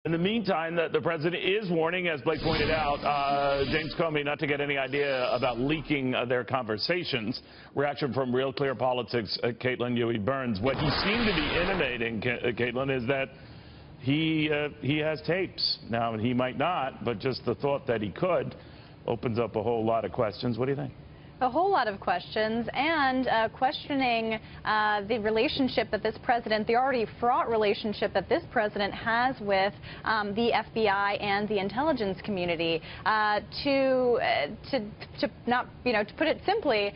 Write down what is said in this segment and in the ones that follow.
In the meantime, the president is warning, as Blake pointed out, James Comey not to get any idea about leaking their conversations. Reaction from RealClearPolitics, Caitlin Huey-Burns. What he seemed to be intimating, Caitlin, is that he has tapes. Now, he might not, but just the thought that he could opens up a whole lot of questions. What do you think? A whole lot of questions, and questioning the relationship that this president, the already fraught relationship that this president has with the FBI and the intelligence community. To put it simply,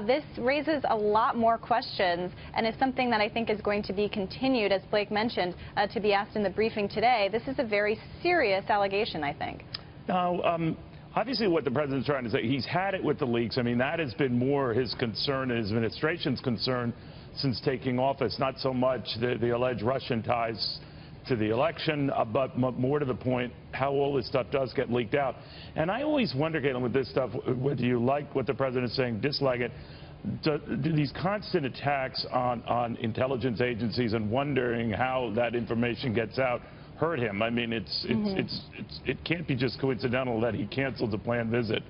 this raises a lot more questions, and is something that I think is going to be continued, as Blake mentioned, to be asked in the briefing today. This is a very serious allegation, I think. Now, obviously, what the president's trying to say, he's had it with the leaks. I mean, that has been more his concern, his administration's concern since taking office. Not so much the alleged Russian ties to the election, but more to the point, how all this stuff does get leaked out. And I always wonder, Caitlin, with this stuff, whether you like what the president's saying, dislike it, do these constant attacks on intelligence agencies and wondering how that information gets out hurt him? I mean, it can't be just coincidental that he canceled the planned visit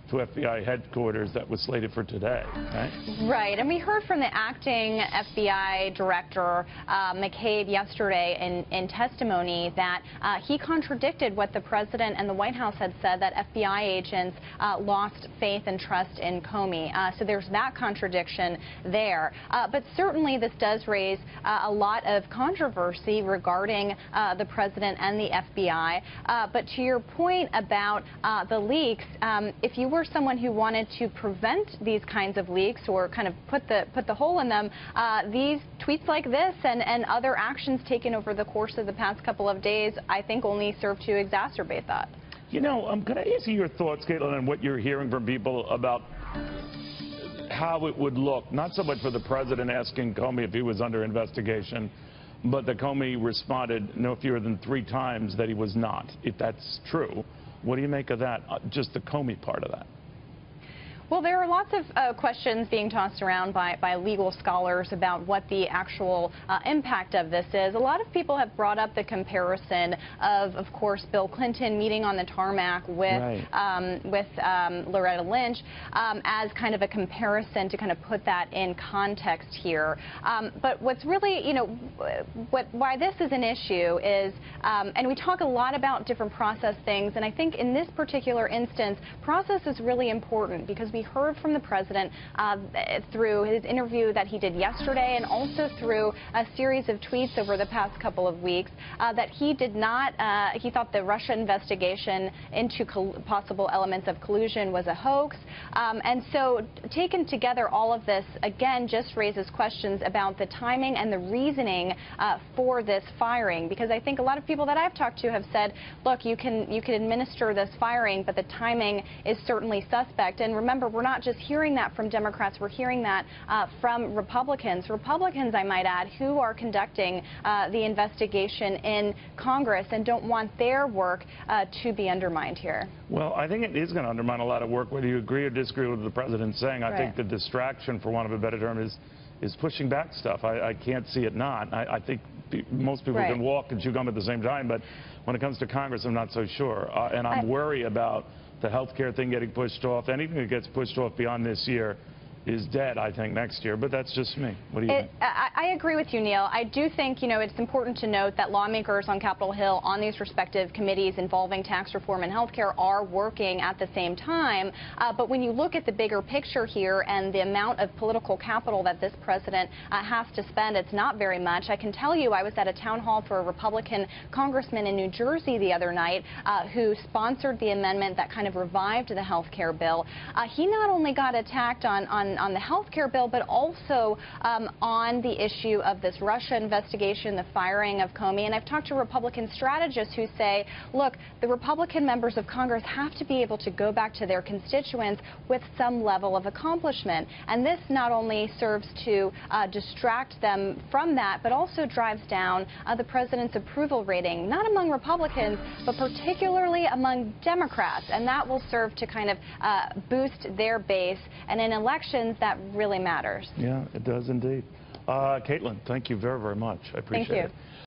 to FBI headquarters that was slated for today, right? Right, and we heard from the acting FBI director, McCabe, yesterday in testimony that he contradicted what the president and the White House had said, that FBI agents lost faith and trust in Comey. So there's that contradiction there. But certainly this does raise a lot of controversy regarding the president and the FBI. But to your point about the leaks, if you were someone who wanted to prevent these kinds of leaks or kind of put the hole in them, these tweets like this and other actions taken over the course of the past couple of days, I think, only serve to exacerbate that. You know, can I ask you your thoughts, Caitlin, on what you're hearing from people about how it would look, not so much for the president asking Comey if he was under investigation, but that Comey responded no fewer than 3 times that he was not, if that's true. What do you make of that, just the Comey part of that? Well, there are lots of questions being tossed around by legal scholars about what the actual impact of this is. A lot of people have brought up the comparison of course, Bill Clinton meeting on the tarmac with Loretta Lynch as kind of a comparison to kind of put that in context here. But what's really, why this is an issue is, and we talk a lot about different process things, and I think in this particular instance, process is really important because we heard from the president through his interview that he did yesterday and also through a series of tweets over the past couple of weeks that he did not, he thought the Russia investigation into possible elements of collusion was a hoax. And so taken together, all of this, again, just raises questions about the timing and the reasoning for this firing, because I think a lot of people that I've talked to have said, look, you can administer this firing, but the timing is certainly suspect. And remember, we're not just hearing that from Democrats, we're hearing that from Republicans. Republicans, I might add, who are conducting the investigation in Congress and don't want their work to be undermined here. Well, I think it is going to undermine a lot of work, whether you agree or disagree with the president saying. I think the distraction, for want of a better term, is pushing back stuff. I can't see it not. I think most people can walk and chew gum at the same time, but when it comes to Congress, I'm not so sure. And I'm worried about the health care thing getting pushed off. Anything that gets pushed off beyond this year is dead, I think, next year. But that's just me. What do you think? I agree with you, Neil. I do think, it's important to note that lawmakers on Capitol Hill on these respective committees involving tax reform and health care are working at the same time. But when you look at the bigger picture here and the amount of political capital that this president has to spend, it's not very much. I can tell you I was at a town hall for a Republican congressman in New Jersey the other night who sponsored the amendment that kind of revived the health care bill. He not only got attacked on the health care bill, but also on the issue of this Russia investigation, the firing of Comey. And I've talked to Republican strategists who say, look, the Republican members of Congress have to be able to go back to their constituents with some level of accomplishment. And this not only serves to distract them from that, but also drives down the president's approval rating, not among Republicans, but particularly among Democrats. And that will serve to kind of boost their base. And in elections, that really matters. Yeah, it does indeed. Caitlin, thank you very, very much. I appreciate it.